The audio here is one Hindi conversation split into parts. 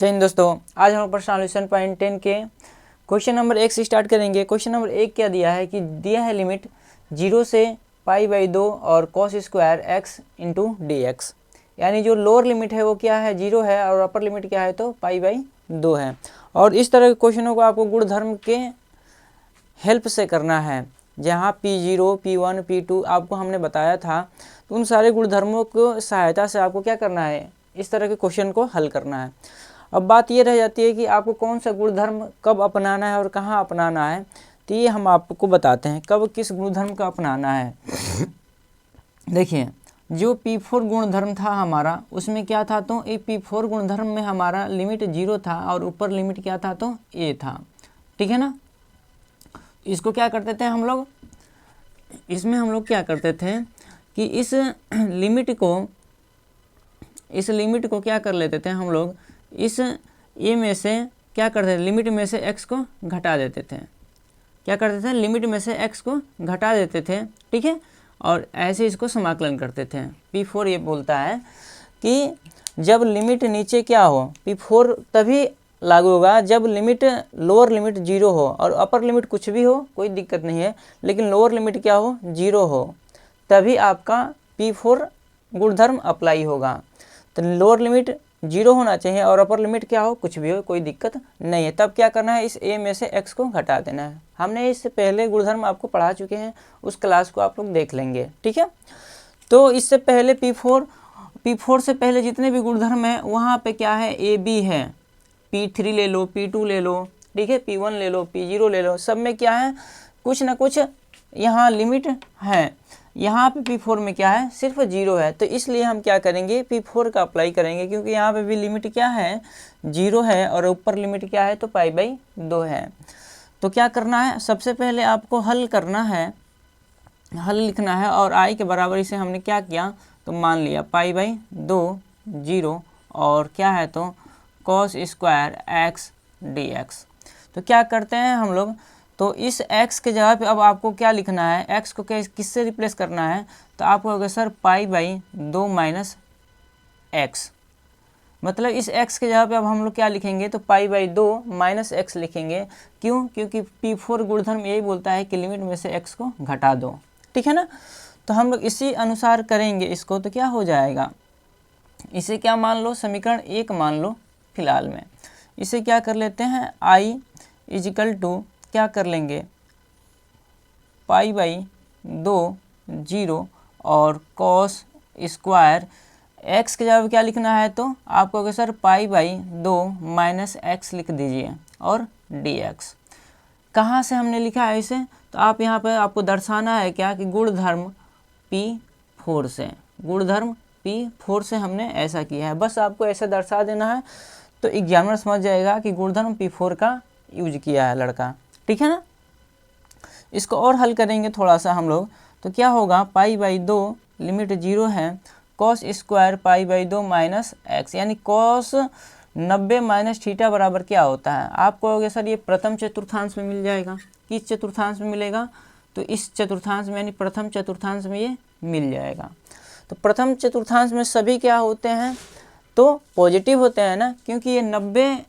चलिए दोस्तों, आज हम पर सॉल्यूशन पॉइंट 10 के क्वेश्चन नंबर 1 से स्टार्ट करेंगे। क्वेश्चन नंबर 1 क्या दिया है कि दिया है लिमिट 0 से π/2 और cos square x into D x, यानी जो लोअर लिमिट है वो क्या है 0 है और अपर लिमिट क्या है तो π/2 है। और इस तरह के क्वेश्चनों को आपको गुणधर्म के हेल्प से करना है, जहाँ P0, P1, P2 आपको हमने बताया था। तो उन सारे गुणधर्मों को सहायता से आपको क्या करना है, इस तरह के क्वेश्चन को हल करना है। अब बात ये रह जाती है कि आपको कौन सा गुणधर्म कब अपनाना है और कहाँ अपनाना है। तो ये हम आपको बताते हैं कब किस गुणधर्म का अपनाना है। देखिए, जो P4 गुणधर्म था हमारा, उसमें क्या था तो ये P4 गुणधर्म में हमारा लिमिट 0 था और ऊपर लिमिट क्या था तो a था। ठीक है ना। इसको क्या करते थे हम लोग, इसमें हम लोग क्या करते थे कि इस लिमिट को क्या कर लेते थे हम लोग, इस ए में से क्या करते थे, लिमिट में से x को घटा देते थे। क्या करते थे, लिमिट में से x को घटा देते थे। ठीक है, और ऐसे इसको समाकलन करते थे। P4 ये बोलता है कि जब लिमिट नीचे क्या हो, P4 तभी लागू होगा जब लिमिट लोअर लिमिट 0 हो और अपर लिमिट कुछ भी हो, कोई दिक्कत नहीं है, लेकिन लोअर लिमिट क्या हो 0 हो, तभी आपका P4 गुणधर्म अप्लाई होगा। तो लोअर लिमिट 0 होना चाहिए और अपर लिमिट क्या हो कुछ भी हो, कोई दिक्कत नहीं है। तब क्या करना है, इस a में से x को घटा देना है। हमने इससे पहले गुणधर्म आपको पढ़ा चुके हैं, उस क्लास को आप लोग देख लेंगे। ठीक है, तो इससे पहले P4 से पहले जितने भी गुणधर्म है वहाँ पे क्या है, a b है। P3 ले लो, P2 ले लो, ठीक है, P1 ले लो, P0 ले लो, सब में क्या है कुछ ना कुछ यहाँ लिमिट है। यहाँ पे P4 में क्या है सिर्फ 0 है, तो इसलिए हम क्या करेंगे P4 का अप्लाई करेंगे, क्योंकि यहाँ पे भी लिमिट क्या है 0 है और ऊपर लिमिट क्या है तो π/2 है। तो क्या करना है, सबसे पहले आपको हल करना है, हल लिखना है, और i के बराबर इसे हमने क्या किया तो मान लिया π/2 0 और क्या है तो cos स्क्वायर x dx। तो क्या करते हैं हम लोग, तो इस x के जगह पे अब आपको क्या लिखना है, x को किससे रिप्लेस करना है, तो आपको होगा सर π/2 माइनस एक्स। मतलब इस x के जगह पे अब हम लोग क्या लिखेंगे तो π/2 माइनस एक्स लिखेंगे। क्यों, क्योंकि P4 गुणधर्म यही बोलता है कि लिमिट में से x को घटा दो। ठीक है ना, तो हम लोग इसी अनुसार करेंगे इसको। तो क्या हो जाएगा, इसे क्या मान लो, समीकरण 1 मान लो फिलहाल में। इसे क्या कर लेते हैं, i इजिकल टू क्या कर लेंगे π/2 0 और cos स्क्वायर x के जगह क्या लिखना है तो आपको कहोगे सर π/2 माइनस एक्स लिख दीजिए और dx। कहाँ से हमने लिखा है इसे, तो आप यहाँ पर आपको दर्शाना है क्या कि गुणधर्म P4 से, गुणधर्म P4 से हमने ऐसा किया है। बस आपको ऐसा दर्शा देना है तो एग्जामिनर समझ जाएगा कि गुणधर्म P4 का यूज किया है लड़का। ठीक है ना, इसको और हल करेंगे थोड़ा सा हम लोग। तो क्या होगा π/2 लिमिट 0 है, cos स्क्वायर π/2 माइनस एक्स, यानी cos 90 माइनस थीटा बराबर क्या होता है, आप कहोगे सर ये प्रथम चतुर्थांश में मिल जाएगा। किस चतुर्थांश में मिलेगा, तो इस चतुर्थांश में यानी प्रथम चतुर्थांश में ये मिल जाएगा। तो प्रथम चतुर्थांश में सभी क्या होते हैं तो पॉजिटिव होते हैं ना, क्योंकि ये 90,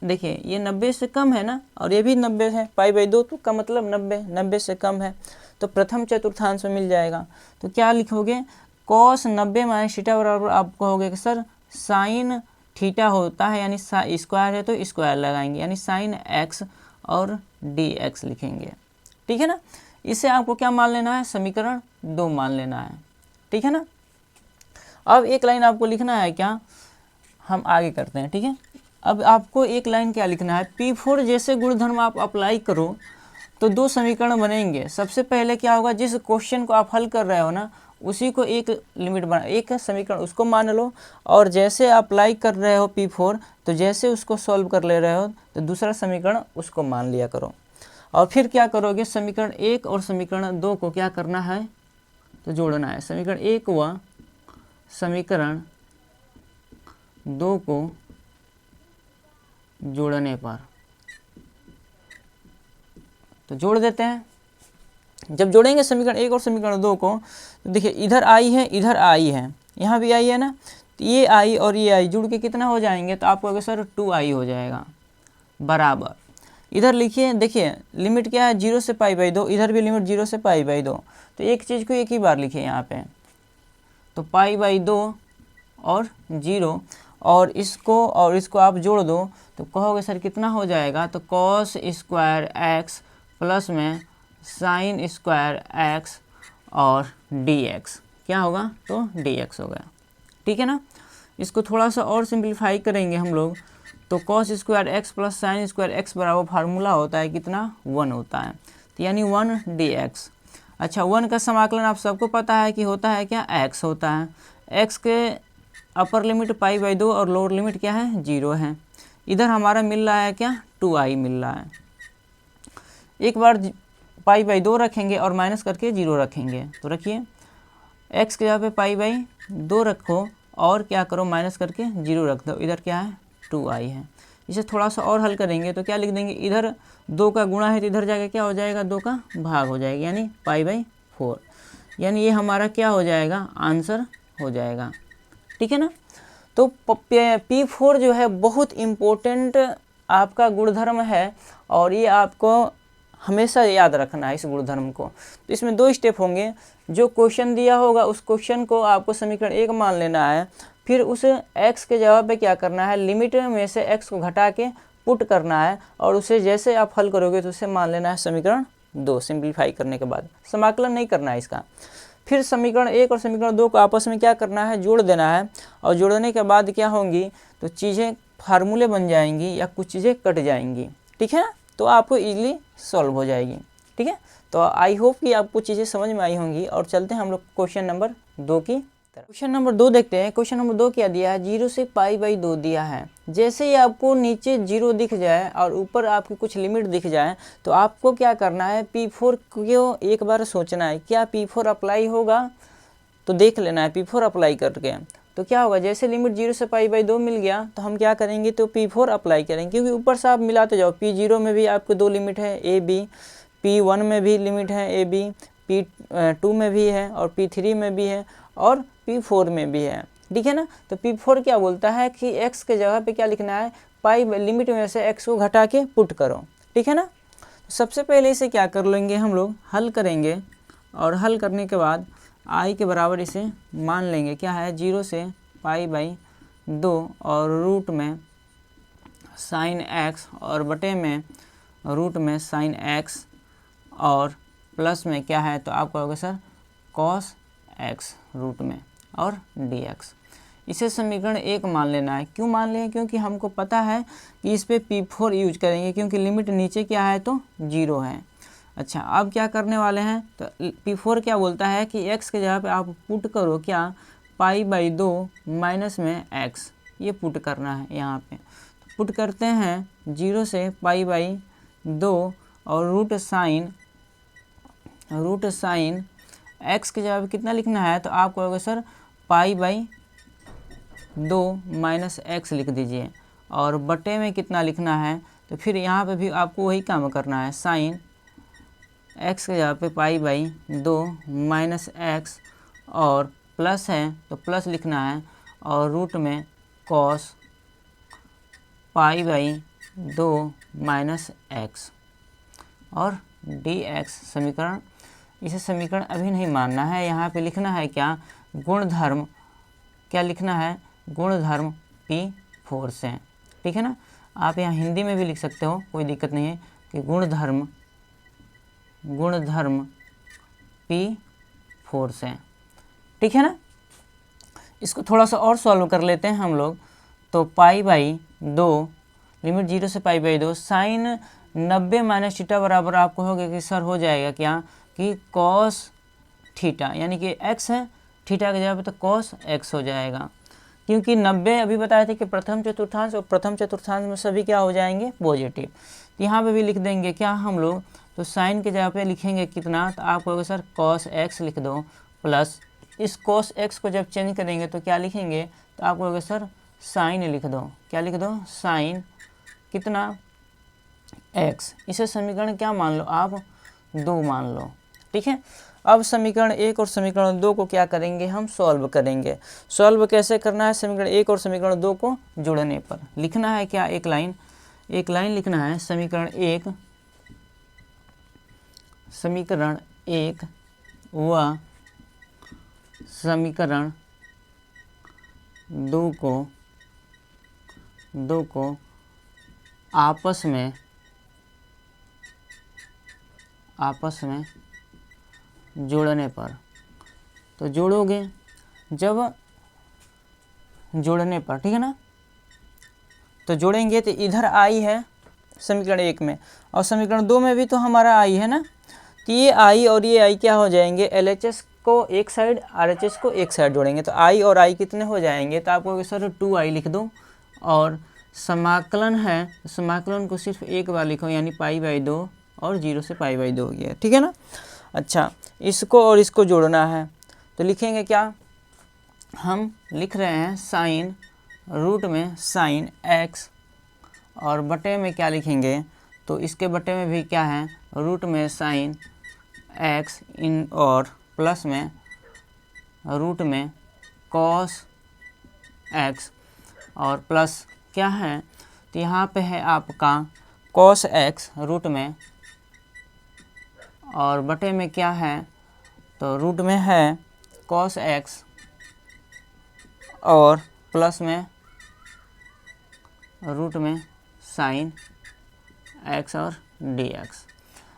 देखिए ये 90 से कम है ना, और ये भी 90 है, π/2 तो का मतलब 90 से कम है, तो प्रथम चतुर्थांश में मिल जाएगा। तो क्या लिखोगे, cos 90 माइनस थीटा बराबर आप कहोगे कि सर साइन थीटा होता है, यानी स्क्वायर है तो स्क्वायर लगाएंगे, यानी साइन x और dx लिखेंगे। ठीक है ना, इसे आपको क्या मान लेना है, समीकरण 2 मान लेना है। ठीक है ना, अब एक लाइन आपको लिखना है, क्या हम आगे करते हैं। ठीक है, अब आपको एक लाइन क्या लिखना है, P4 जैसे गुणधर्म आप अप्लाई करो तो 2 समीकरण बनेंगे। सबसे पहले क्या होगा, जिस क्वेश्चन को आप हल कर रहे हो ना उसी को एक लिमिट बना, एक समीकरण उसको मान लो, और जैसे अप्लाई कर रहे हो P4 तो जैसे उसको सॉल्व कर ले रहे हो तो दूसरा समीकरण उसको मान लिया करो। और फिर क्या करोगे, समीकरण 1 और समीकरण 2 को क्या करना है तो जोड़ना है। समीकरण 1 व समीकरण 2 को जोड़ने पर, तो जोड़ देते हैं। जब जोड़ेंगे समीकरण 1 और समीकरण 2 को, तो देखिए इधर i है इधर i है, यहाँ भी i है ना, तो ये आई और ये आई जुड़ के कितना हो जाएंगे, तो आपको अगर सर 2i हो जाएगा बराबर। इधर लिखिए, देखिए लिमिट क्या है 0 से π/2, इधर भी लिमिट 0 से π/2, तो एक चीज़ को एक ही बार लिखिए यहाँ पे, तो π/2 और 0 और इसको आप जोड़ दो तो कहोगे सर कितना हो जाएगा, तो cos स्क्वायर x प्लस में साइन स्क्वायर x और dx क्या होगा, तो dx होगा। ठीक है ना। इसको थोड़ा सा और सिंप्लीफाई करेंगे हम लोग, तो cos square x plus sine square x बराबर फार्मूला होता है कितना, 1 होता है, तो यानी 1 dx। अच्छा 1 का समाकलन आप सबको पता है कि होता है क्या, x होता है। x के अपर लिमिट π/2 और लोअर लिमिट क्या है, 0 है। इधर हमारा मिल रहा है क्या, 2i मिल रहा है। एक बार π/2 रखेंगे और माइनस करके 0 रखेंगे, तो रखिए x के जगह पे π/2 रखो और क्या करो, माइनस करके 0 रख दो, इधर क्या है 2i है। इसे थोड़ा सा और हल करेंगे तो क्या लिख देंगे, इधर 2 का गुणा है तो इधर जाके क्या हो जाएगा, 2 का भाग हो जाएगा, यानी π/4, यानी ये हमारा क्या हो जाएगा, आंसर हो जाएगा। ठीक है ना। तो P4 जो है बहुत इम्पोर्टेंट आपका गुणधर्म है और ये आपको हमेशा याद रखना है इस गुणधर्म को। तो इसमें 2 स्टेप होंगे, जो क्वेश्चन दिया होगा उस क्वेश्चन को आपको समीकरण 1 मान लेना है, फिर उस x के जगह पे क्या करना है, लिमिट में से x को घटा के पुट करना है और उसे जैसे आप हल करोगे तो उसे मान लेना है समीकरण 2। सिंप्लीफाई करने के बाद समाकलन नहीं करना है इसका, फिर समीकरण 1 और समीकरण 2 को आपस में क्या करना है, जोड़ देना है, और जोड़ने के बाद क्या होंगी, तो चीज़ें फार्मूले बन जाएंगी या कुछ चीज़ें कट जाएंगी। ठीक है ना, तो आपको इजीली सॉल्व हो जाएगी। ठीक है, तो आई होप कि आपको चीज़ें समझ में आई होंगी। और चलते हैं हम लोग क्वेश्चन नंबर 2 की तरफ। क्वेश्चन नंबर 2 देखते हैं। क्वेश्चन नंबर 2 क्या दिया है, 0 से π/2 दिया है। जैसे ही आपको नीचे 0 दिख जाए और ऊपर आपकी कुछ लिमिट दिख जाए तो आपको क्या करना है, P4 को एक बार सोचना है, क्या P4 अप्लाई होगा, तो देख लेना है P4 अप्लाई करके। तो क्या होगा, जैसे लिमिट 0 से π/2 मिल गया तो हम क्या करेंगे, तो P4 अप्लाई करेंगे, क्योंकि ऊपर से आप मिलाते जाओ। P0 में भी आपको 2 लिमिट है A B, P1 में भी लिमिट है A B, P2 में भी है और P3 में भी है और P4 में भी है। ठीक है ना। तो P4 क्या बोलता है कि x के जगह पे क्या लिखना है, लिमिट में से x को घटा के पुट करो। ठीक है ना। तो सबसे पहले इसे क्या कर लेंगे, हम लोग हल करेंगे और हल करने के बाद i के बराबर इसे मान लेंगे, क्या है 0 से π/2 और रूट में साइन x और बटे में रूट में साइन x और प्लस में क्या है, तो आपको होगा सर cos x रूट में और dx। इसे समीकरण 1 मान लेना है। क्यों मान लें, क्योंकि हमको पता है कि इस पे P4 यूज करेंगे, क्योंकि लिमिट नीचे क्या है, तो 0 है। अच्छा अब क्या करने वाले हैं, तो P4 क्या बोलता है कि x के जगह पे आप पुट करो क्या, π/2 माइनस में x, ये पुट करना है यहाँ पे। तो पुट करते हैं 0 से π/2 और रूट साइन x के जगह पे कितना लिखना है, तो आपको होगा सर π/2 माइनस x लिख दीजिए और बटे में कितना लिखना है, तो फिर यहाँ पे भी आपको वही काम करना है, साइन x के जगह पे π/2 माइनस x और प्लस है तो प्लस लिखना है और रूट में cos π/2 माइनस x और dx समीकरण। इसे समीकरण अभी नहीं मानना है, यहाँ पे लिखना है क्या, गुणधर्म, क्या लिखना है, गुणधर्म P4 से। ठीक है ना। आप यहाँ हिंदी में भी लिख सकते हो, कोई दिक्कत नहीं है, कि गुणधर्म P4 से। ठीक है ना। इसको थोड़ा सा और सॉल्व कर लेते हैं हम लोग। तो π/2 लिमिट 0 से π/2 साइन 90 माइनस थीटा बराबर आपको होगा कि सर हो जाएगा क्या, कि cos थीटा, यानी कि x है, थीटा के जगह पे तो cos x हो जाएगा, क्योंकि 90 अभी बताए थे कि प्रथम चतुर्थांश और प्रथम चतुर्थांश में सभी क्या हो जाएंगे, पॉजिटिव। तो यहाँ पे भी लिख देंगे क्या हम लोग, तो साइन के जगह पे लिखेंगे कितना, तो आपको होगा सर cos x लिख दो, प्लस इस cos x को जब चेंज करेंगे तो क्या लिखेंगे, तो आपको होगा सर साइन लिख दो, क्या लिख दो, साइन कितना x। इसे समीकरण क्या मान लो आप, 2 मान लो। ठीक है। अब समीकरण 1 और समीकरण 2 को क्या करेंगे, हम सॉल्व करेंगे। सॉल्व कैसे करना है, समीकरण 1 और समीकरण 2 को जोड़ने पर लिखना है क्या, एक लाइन लिखना है। समीकरण 1 व समीकरण 2 को आपस में जोड़ने पर, तो जोड़ोगे जब जोड़ने पर, ठीक है ना, तो जोड़ेंगे तो इधर आई है समीकरण 1 में और समीकरण 2 में भी तो हमारा आई है ना, तो ये आई और ये आई क्या हो जाएंगे, LHS को एक साइड RHS को एक साइड जोड़ेंगे तो आई और आई कितने हो जाएंगे, तो आपको सर 2i लिख दो और समाकलन है, समाकलन को सिर्फ एक बार लिखो यानी π/2 और 0 से π/2 हो गया, ठीक है ना। अच्छा, इसको और इसको जोड़ना है तो लिखेंगे क्या, हम लिख रहे हैं साइन रूट में साइन x और बटे में क्या लिखेंगे, तो इसके बटे में भी क्या है, रूट में साइन x इन और प्लस में रूट में कॉस x और प्लस क्या है, तो यहाँ पे है आपका कॉस x रूट में और बटे में क्या है, तो रूट में है कॉस x और प्लस में रूट में साइन x और dx।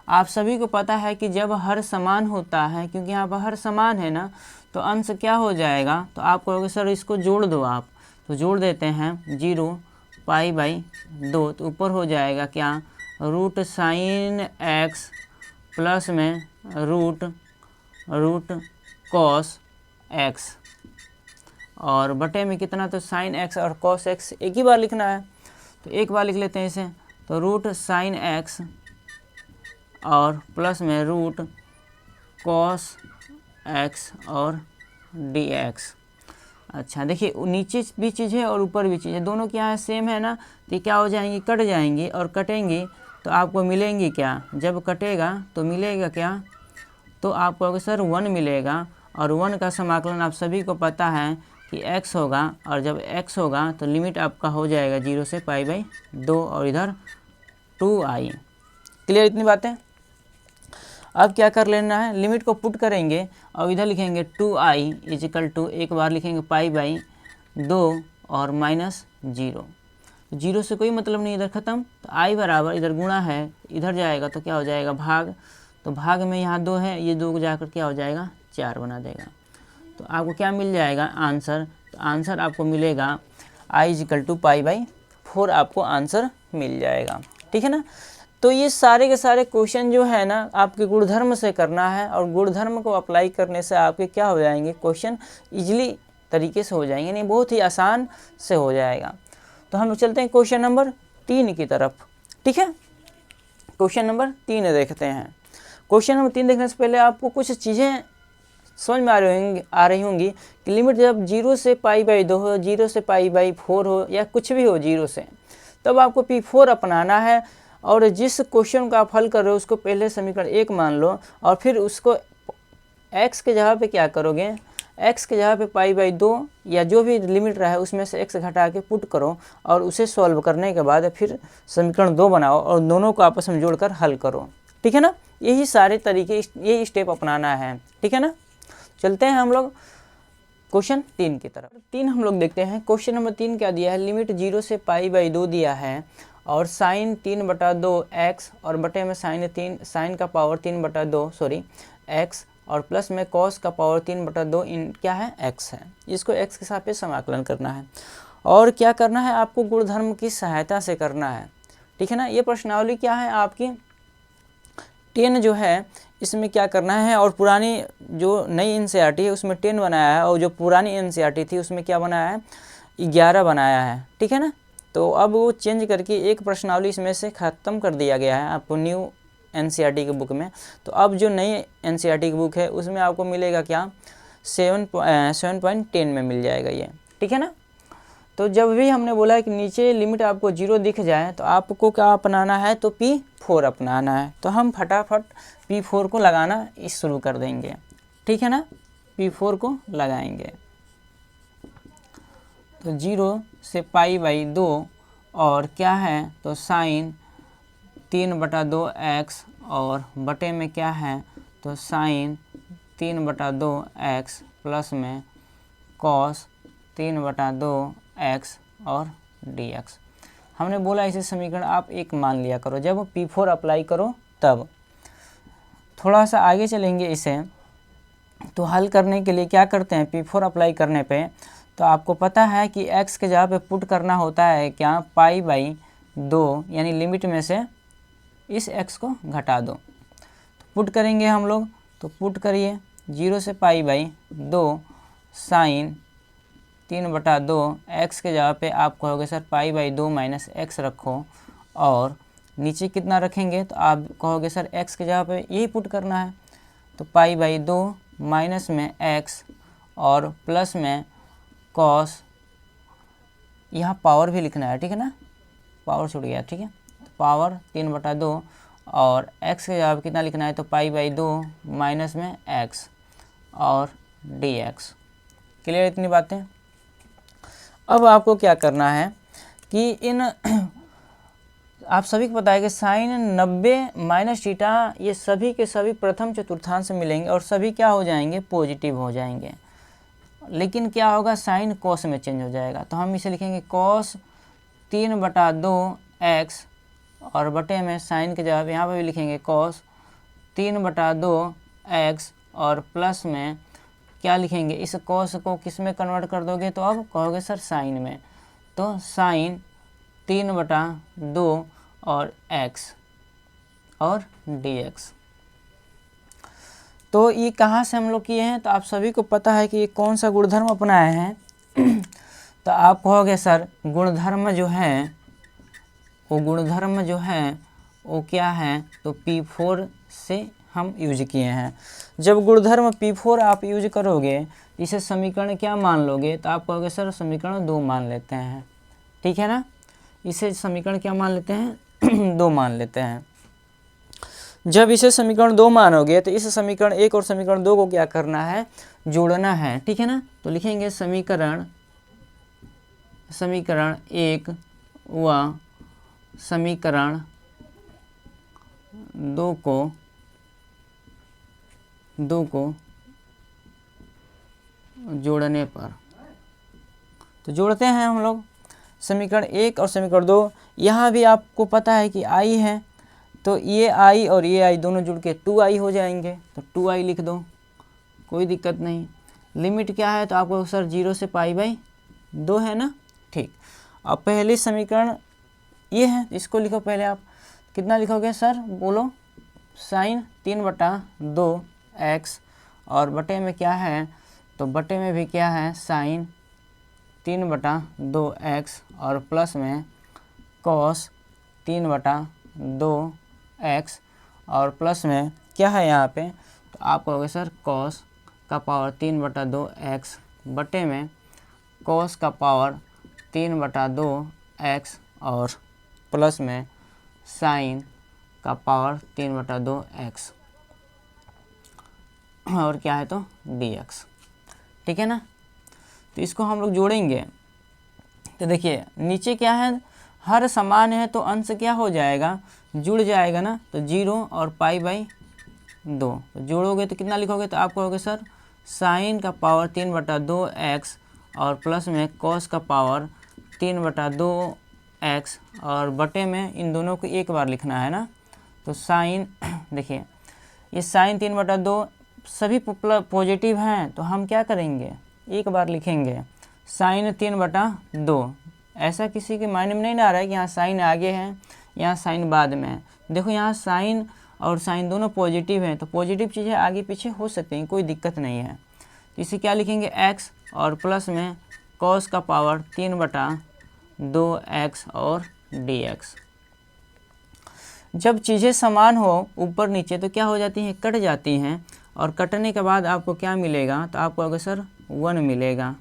आप सभी को पता है कि जब हर समान होता है, क्योंकि यहाँ पर हर समान है ना, तो अंश क्या हो जाएगा, तो आप कहोगे सर इसको जोड़ दो आप, तो जोड़ देते हैं 0 π/2, तो ऊपर हो जाएगा क्या, रूट साइन x प्लस में रूट कॉस x और बटे में कितना, तो साइन x और कॉस x एक ही बार लिखना है, तो एक बार लिख लेते हैं इसे, तो रूट साइन x और प्लस में रूट कॉस x और dx। अच्छा देखिए, नीचे भी चीज़ है और ऊपर भी चीज़ है, दोनों क्या है, सेम है ना, तो ये क्या हो जाएंगी, कट जाएंगी और कटेंगी तो आपको मिलेंगी क्या, जब कटेगा तो मिलेगा क्या, तो आपको सर 1 मिलेगा और 1 का समाकलन आप सभी को पता है कि x होगा और जब x होगा तो लिमिट आपका हो जाएगा 0 से π/2 और इधर 2i। क्लियर इतनी बातें। अब क्या कर लेना है, लिमिट को पुट करेंगे और इधर लिखेंगे 2i = एक बार लिखेंगे π/2 और -0, 0 से कोई मतलब नहीं, इधर ख़त्म, तो i बराबर इधर गुणा है, इधर जाएगा तो क्या हो जाएगा भाग, तो भाग में यहाँ 2 है, ये 2 जाकर क्या हो जाएगा 4 बना देगा, तो आपको क्या मिल जाएगा आंसर, तो आंसर आपको मिलेगा i = π/4 आपको आंसर मिल जाएगा, ठीक है ना। तो ये सारे के सारे क्वेश्चन जो है ना आपके गुणधर्म से करना है और गुणधर्म को अप्लाई करने से आपके क्या हो जाएंगे, क्वेश्चन इजीली तरीके से हो जाएंगे, नहीं बहुत ही आसान से हो जाएगा। तो हम लोग चलते हैं क्वेश्चन नंबर 3 की तरफ, ठीक है। क्वेश्चन नंबर 3 देखते हैं। क्वेश्चन नंबर 3 देखने से पहले आपको कुछ चीज़ें समझ में आ रही होंगी कि लिमिट जब 0 से π/2 हो, 0 से π/4 हो या कुछ भी हो 0 से, तब आपको P4 अपनाना है और जिस क्वेश्चन को आप हल कर रहे हो उसको पहले समीकरण 1 मान लो और फिर उसको x के जगह पे क्या करोगे, x के जगह पे π/2 या जो भी लिमिट रहा है उसमें से x घटा के पुट करो और उसे सॉल्व करने के बाद फिर समीकरण 2 बनाओ और दोनों को आपस में जोड़कर हल करो, ठीक है ना। यही सारे तरीके, यही स्टेप अपनाना है, ठीक है ना। चलते हैं हम लोग क्वेश्चन 3 की तरफ। 3 हम लोग देखते हैं। क्वेश्चन नंबर 3 क्या दिया है, लिमिट 0 से π/2 दिया है और साइन 3/2 x और बटे में साइन का पावर 3/2 x और प्लस में कॉस का पावर 3/2 इन क्या है x है, इसको x के सापेक्ष समाकलन करना है और क्या करना है आपको गुणधर्म की सहायता से करना है, ठीक है ना। ये प्रश्नावली क्या है आपकी 10 जो है इसमें क्या करना है और पुरानी जो नई NCERT है उसमें 10 बनाया है और जो पुरानी NCERT थी उसमें क्या बनाया है 11 बनाया है, ठीक है ना। तो अब वो चेंज करके एक प्रश्नावली इसमें से ख़त्म कर दिया गया है आपको न्यू NCERT की बुक में। तो अब जो नई NCERT की बुक है उसमें आपको मिलेगा क्या 7.10 में मिल जाएगा ये, ठीक है ना। तो जब भी हमने बोला है कि नीचे लिमिट आपको 0 दिख जाए तो आपको क्या अपनाना है, तो P4 अपनाना है। तो हम फटाफट P4 को लगाना शुरू कर देंगे, ठीक है ना। P4 को लगाएंगे तो 0 से π/2 और क्या है, तो साइन 3/2x और बटे में क्या है, तो साइन 3/2x प्लस में कॉस 3/2x और dx। हमने बोला इसे समीकरण आप एक मान लिया करो जब P4 अप्लाई करो तब। थोड़ा सा आगे चलेंगे इसे, तो हल करने के लिए क्या करते हैं, P4 अप्लाई करने पे तो आपको पता है कि x के जगह पे पुट करना होता है क्या, π/2, यानी लिमिट में से इस x को घटा दो। तो पुट करेंगे हम लोग, तो पुट करिए 0 से π/2 साइन 3/2, x के जगह पे आप कहोगे सर π/2 माइनस x रखो, और नीचे कितना रखेंगे, तो आप कहोगे सर x के जगह पे यही पुट करना है, तो π/2 माइनस में x और प्लस में कॉस, यहाँ पावर भी लिखना है, ठीक है ना, पावर छूट गया, ठीक है, तो पावर 3/2 और x के जगह कितना लिखना है, तो π/2 माइनस में x और dx। क्लियर इतनी बातें। अब आपको क्या करना है कि इन आप सभी को पता है कि साइन 90 माइनस थीटा ये सभी के सभी प्रथम चतुर्थांश में मिलेंगे और सभी क्या हो जाएंगे, पॉजिटिव हो जाएंगे। लेकिन क्या होगा, साइन कॉस में चेंज हो जाएगा। तो हम इसे लिखेंगे कॉस 3/2x और बटे में साइन के जगह यहाँ पर भी लिखेंगे कॉस 3/2x और प्लस में क्या लिखेंगे, इस कॉस को किस में कन्वर्ट कर दोगे, तो अब कहोगे सर साइन में, तो साइन 3/2 और x और dx। तो ये कहाँ से हम लोग किए हैं, तो आप सभी को पता है कि ये कौन सा गुणधर्म अपनाए हैं। तो आप कहोगे सर गुणधर्म जो है वो क्या है, तो P4 से हम यूज किए हैं। जब गुणधर्म P4 आप यूज करोगे तो इसे समीकरण क्या मान लोगे, तो आप कहोगे सर समीकरण 2 मान लेते हैं, ठीक है ना। इसे समीकरण क्या मान लेते हैं, 2 मान लेते हैं। जब इसे समीकरण 2 मानोगे तो इस समीकरण 1 और समीकरण 2 को क्या करना है, जोड़ना है, ठीक है ना। तो लिखेंगे समीकरण 1 व समीकरण 2 को जोड़ने पर, तो जोड़ते हैं हम लोग समीकरण 1 और समीकरण 2। यहाँ भी आपको पता है कि i है, तो ये i और ये i दोनों जुड़ के 2i हो जाएंगे, तो 2i लिख दो, कोई दिक्कत नहीं। लिमिट क्या है, तो आपको सर 0 से π/2 है ना, ठीक। अब पहले समीकरण ये है, इसको लिखो पहले। आप कितना लिखोगे सर, बोलो, साइन 3/2x और बटे में क्या है, तो बटे में भी क्या है, साइन 3/2x और प्लस में कॉस 3/2x और प्लस में क्या है यहाँ पे, तो आप कहोगे सर कॉस का पावर 3/2x बटे में कॉस का पावर 3/2x और प्लस में साइन का पावर 3/2x और क्या है, तो dx, ठीक है ना। तो इसको हम लोग जोड़ेंगे, तो देखिए नीचे क्या है, हर समान है तो अंश क्या हो जाएगा, जुड़ जाएगा ना, तो 0 और π/2, तो जोड़ोगे तो कितना लिखोगे, तो आप कहोगे सर साइन का पावर 3/2x और प्लस में कॉस का पावर 3/2x और बटे में इन दोनों को एक बार लिखना है ना। तो साइन देखिए ये साइन 3/2 सभी पॉजिटिव हैं, तो हम क्या करेंगे, एक बार लिखेंगे साइन 3/2। ऐसा किसी के माइंड में नहीं ना आ रहा है कि यहाँ साइन आगे है, यहाँ साइन बाद में है। देखो यहाँ साइन और साइन दोनों पॉजिटिव हैं, तो पॉजिटिव चीज़ें आगे पीछे हो सकती हैं, कोई दिक्कत नहीं है। तो इसे क्या लिखेंगे, x और प्लस में कॉस का पावर 3/2x और dx। जब चीज़ें समान हो ऊपर नीचे तो क्या हो जाती हैं, कट जाती हैं, और कटने के बाद आपको क्या मिलेगा, तो आपको अगर सर 1 मिलेगा।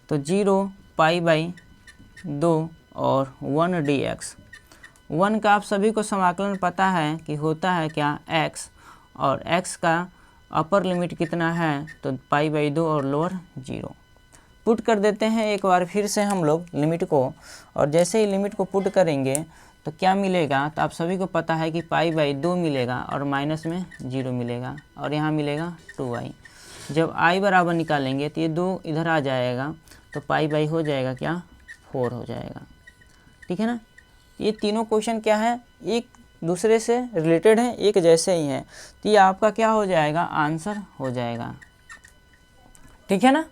तो 0 π/2 2 और 1 dx। 1 का आप सभी को समाकलन पता है कि होता है क्या, x, और x का अपर लिमिट कितना है, तो π/2 और लोअर 0। पुट कर देते हैं एक बार फिर से हम लोग लिमिट को, और जैसे ही लिमिट को पुट करेंगे तो क्या मिलेगा, तो आप सभी को पता है कि π/2 मिलेगा और माइनस में 0 मिलेगा और यहाँ मिलेगा 2y। जब i बराबर निकालेंगे तो ये 2 इधर आ जाएगा, तो π/, हो जाएगा क्या, 4 हो जाएगा। ठीक है ना। ये तीनों क्वेश्चन क्या है, एक दूसरे से रिलेटेड है, एक जैसे ही हैं, तो ये आपका क्या हो जाएगा, आंसर हो जाएगा। ठीक है ना।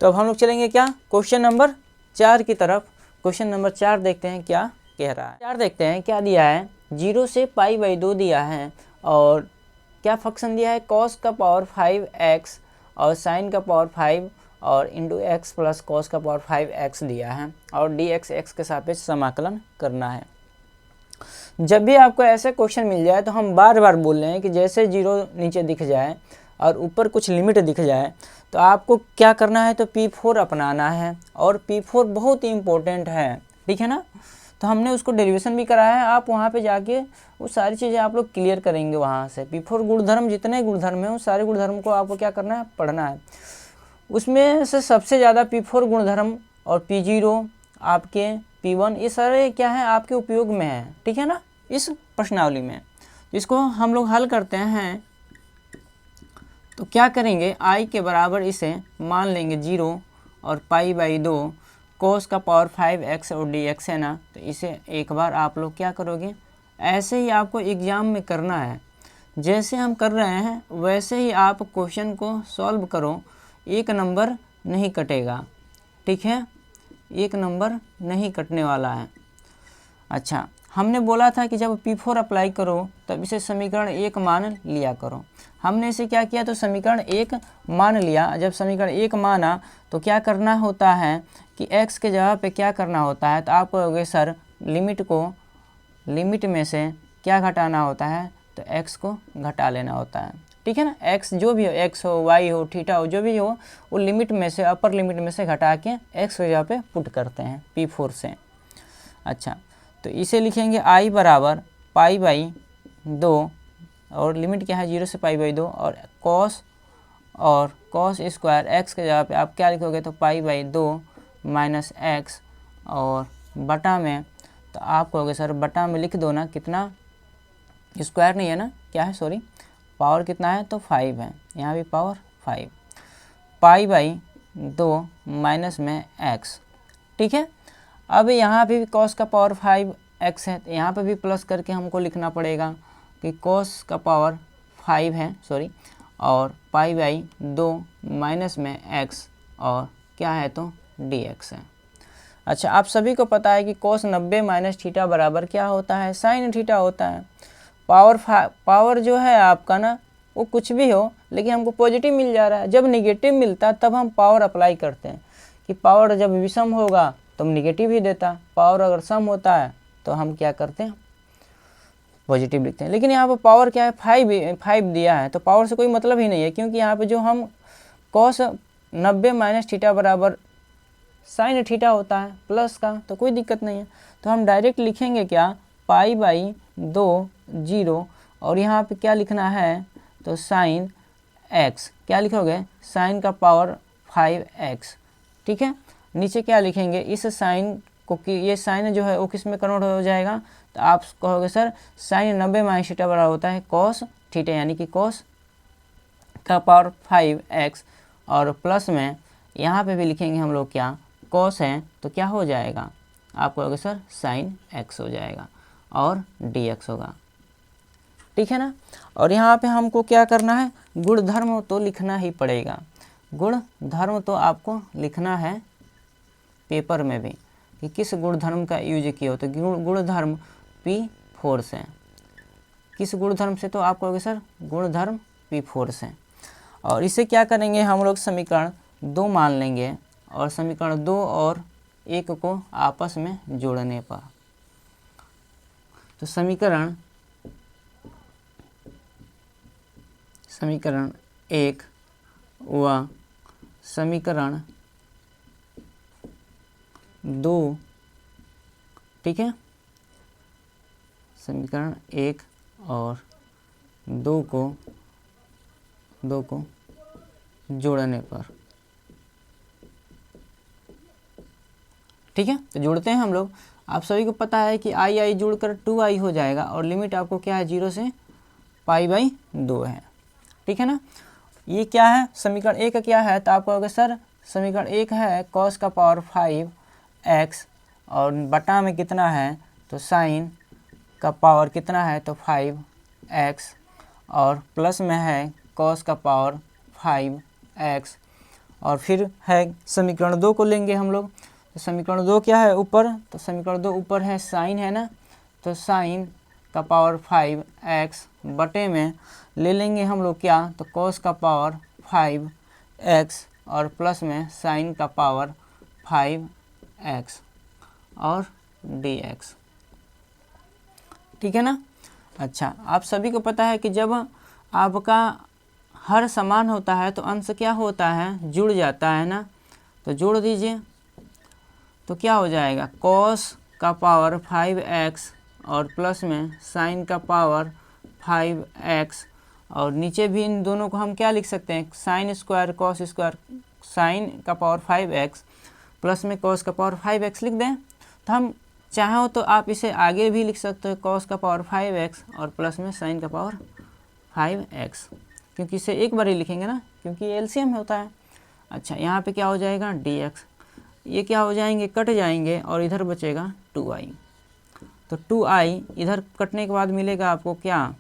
तो अब हम लोग चलेंगे क्या, क्वेश्चन नंबर 4 की तरफ। क्वेश्चन नंबर 4 देखते हैं क्या कह रहा है। 4 देखते हैं क्या दिया है, 0 से π/2 दिया है और क्या फंक्शन दिया है, cos का पावर 5x और sin का पावर 5 और इंटू एक्स प्लस कॉस का पावर 5x दिया है और dx x के सापेक्ष समाकलन करना है। जब भी आपको ऐसे क्वेश्चन मिल जाए तो हम बार बार बोल रहे हैं कि जैसे 0 नीचे दिख जाए और ऊपर कुछ लिमिट दिख जाए तो आपको क्या करना है, तो P4 अपनाना है, और P4 बहुत ही इम्पोर्टेंट है। ठीक है ना। तो हमने उसको डेरिवेशन भी कराया है, आप वहाँ पे जाके वो सारी चीज़ें आप लोग क्लियर करेंगे वहाँ से। P4 गुणधर्म, जितने गुणधर्म हैं उस सारे गुणधर्म को आपको क्या करना है, पढ़ना है। उसमें से सबसे ज़्यादा P4 गुणधर्म और P0 आपके P1 ये सारे क्या है, आपके उपयोग में है। ठीक है ना, इस प्रश्नावली में। इसको हम लोग हल करते हैं तो क्या करेंगे, i के बराबर इसे मान लेंगे 0 और π/2 cos का पावर 5x और dx है ना। तो इसे एक बार आप लोग क्या करोगे, ऐसे ही आपको एग्ज़ाम में करना है, जैसे हम कर रहे हैं वैसे ही आप क्वेश्चन को सॉल्व करो, एक नंबर नहीं कटेगा। ठीक है, एक नंबर नहीं कटने वाला है। अच्छा, हमने बोला था कि जब P4 अप्लाई करो तब इसे समीकरण 1 मान लिया करो। हमने इसे क्या किया, तो समीकरण 1 मान लिया। जब समीकरण 1 माना तो क्या करना होता है कि x के जगह पे क्या करना होता है, तो आप कहोगे सर लिमिट में से क्या घटाना होता है, तो x को घटा लेना होता है। ठीक है ना, x जो भी हो, x हो, y हो, थीटा हो, जो भी हो, वो लिमिट में से, अपर लिमिट में से घटा के x की जगह पे पुट करते हैं P4 से। अच्छा, तो इसे लिखेंगे i बराबर π/2 और लिमिट क्या है, 0 से π/2 और cos स्क्वायर x के जगह पे आप क्या लिखोगे, तो π/2 माइनस x और बटा में, तो आप कहोगे सर बटा में लिख दो ना, कितना, स्क्वायर नहीं है ना, क्या है, सॉरी, पावर कितना है, तो 5 है, यहाँ भी पावर 5, π/2 माइनस में x। ठीक है। अब यहाँ पे भी cos का पावर 5x है, तो यहाँ पे भी प्लस करके हमको लिखना पड़ेगा कि cos का पावर 5 है, सॉरी, और π/2 माइनस में x और क्या है, तो dx है। अच्छा, आप सभी को पता है कि cos 90 माइनस थीटा बराबर क्या होता है, साइन थीटा होता है। पावर जो है आपका ना, वो कुछ भी हो लेकिन हमको पॉजिटिव मिल जा रहा है। जब निगेटिव मिलता है तब हम पावर अप्लाई करते हैं, कि पावर जब विषम होगा तो हम निगेटिव ही देता, पावर अगर सम होता है तो हम क्या करते हैं, पॉजिटिव लिखते हैं। लेकिन यहाँ पर पावर क्या है, 5 दिया है, तो पावर से कोई मतलब ही नहीं है, क्योंकि यहाँ पे जो हम cos 90 माइनस थीटा बराबर साइन थीटा होता है प्लस का, तो कोई दिक्कत नहीं है। तो हम डायरेक्ट लिखेंगे क्या, π/2 0 और यहाँ पे क्या लिखना है, तो साइन x, क्या लिखोगे, साइन का पावर 5x। ठीक है, नीचे क्या लिखेंगे, इस साइन को, कि ये साइन जो है वो किस में कन्वर्ट हो जाएगा, तो आप कहोगे सर साइन 90 माइनस थीटा बराबर होता है cos थीटा, यानी कि cos का पावर 5x और प्लस में यहाँ पे भी लिखेंगे हम लोग क्या, cos है, तो क्या हो जाएगा, आप कहोगे सर साइन x हो जाएगा और dx होगा। ठीक है ना। और यहाँ पे हमको क्या करना है, गुणधर्म तो लिखना ही पड़ेगा, गुणधर्म तो आपको लिखना है पेपर में भी कि किस गुणधर्म का यूज किया हो, तो गुणधर्म P4 से, किस गुणधर्म से, तो आप कहोगे सर गुणधर्म P4 से। और इसे क्या करेंगे, हम लोग समीकरण 2 मान लेंगे, और समीकरण 2 और 1 को आपस में जोड़ने पर, तो समीकरण 1 व समीकरण 2, ठीक है, समीकरण 1 और 2 को जोड़ने पर, ठीक है। तो जोड़ते हैं हम लोग। आप सभी को पता है कि आई जोड़कर 2i हो जाएगा और लिमिट आपको क्या है 0 से π/2 है, ठीक है ना। ये क्या है समीकरण 1 का क्या है, तो आप कहोगे सर समीकरण 1 है cos का पावर 5x और बटा में कितना है तो साइन का पावर कितना है तो 5x और प्लस में है cos का पावर 5x और फिर है समीकरण 2 को लेंगे हम लोग। तो समीकरण 2 क्या है ऊपर, तो समीकरण 2 ऊपर है साइन है ना, तो साइन का पावर 5x बटे में ले लेंगे हम लोग क्या तो cos का पावर 5x और प्लस में साइन का पावर 5x और dx, ठीक है ना। अच्छा, आप सभी को पता है कि जब आपका हर समान होता है तो अंश क्या होता है जुड़ जाता है ना, तो जोड़ दीजिए तो क्या हो जाएगा cos का पावर 5x और प्लस में साइन का पावर 5x और नीचे भी इन दोनों को हम क्या लिख सकते हैं sine square cos square, sine का पावर 5x प्लस में cos का पावर 5x लिख दें। तो हम चाहो तो आप इसे आगे भी लिख सकते हो cos का पावर 5x और प्लस में साइन का पावर 5x, क्योंकि इसे एक बार ही लिखेंगे ना क्योंकि एलसीएम होता है। अच्छा, यहाँ पे क्या हो जाएगा dx, ये क्या हो जाएंगे कट जाएंगे और इधर बचेगा 2i। तो 2i इधर कटने के बाद मिलेगा आपको क्या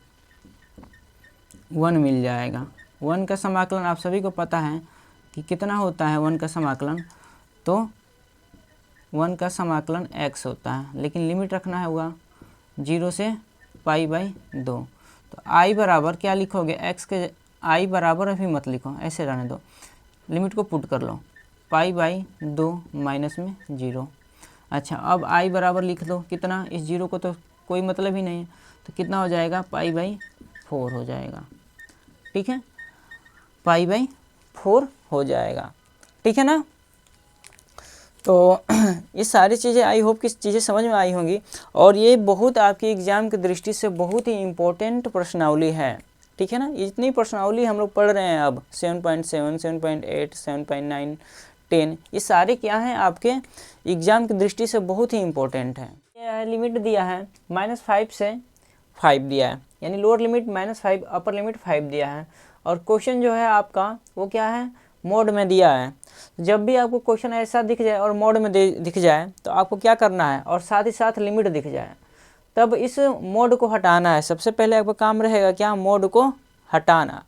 1 मिल जाएगा। 1 का समाकलन आप सभी को पता है कि कितना होता है 1 का समाकलन, तो 1 का समाकलन x होता है, लेकिन लिमिट रखना है हुआ 0 से π/2। तो i बराबर क्या लिखोगे x के i बराबर अभी मत लिखो, ऐसे रहने दो, लिमिट को पुट कर लो π/2 माइनस में 0। अच्छा, अब i बराबर लिख दो कितना, इस 0 को तो कोई मतलब ही नहीं है, तो कितना हो जाएगा π/4 हो जाएगा, ठीक है, π/4 हो जाएगा, ठीक है ना। तो ये सारी चीज़ें आई होप कि चीज़ें समझ में आई होंगी और ये बहुत आपकी एग्ज़ाम की दृष्टि से बहुत ही इम्पोर्टेंट प्रश्नावली है, ठीक है ना। इतनी प्रश्नावली हम लोग पढ़ रहे हैं अब 7.7, 7.8, 7.9, 10, ये सारे क्या हैं आपके एग्ज़ाम की दृष्टि से बहुत ही इम्पोर्टेंट है। यह लिमिट दिया है -5 से 5 दिया है, यानी लोअर लिमिट -5 अपर लिमिट 5 दिया है और क्वेश्चन जो है आपका वो क्या है मोड में दिया है। जब भी आपको क्वेश्चन ऐसा दिख जाए और मोड में दिख जाए तो आपको क्या करना है और साथ ही साथ लिमिट दिख जाए तब इस मोड को हटाना है। सबसे पहले आपका काम रहेगा क्या मोड को हटाना,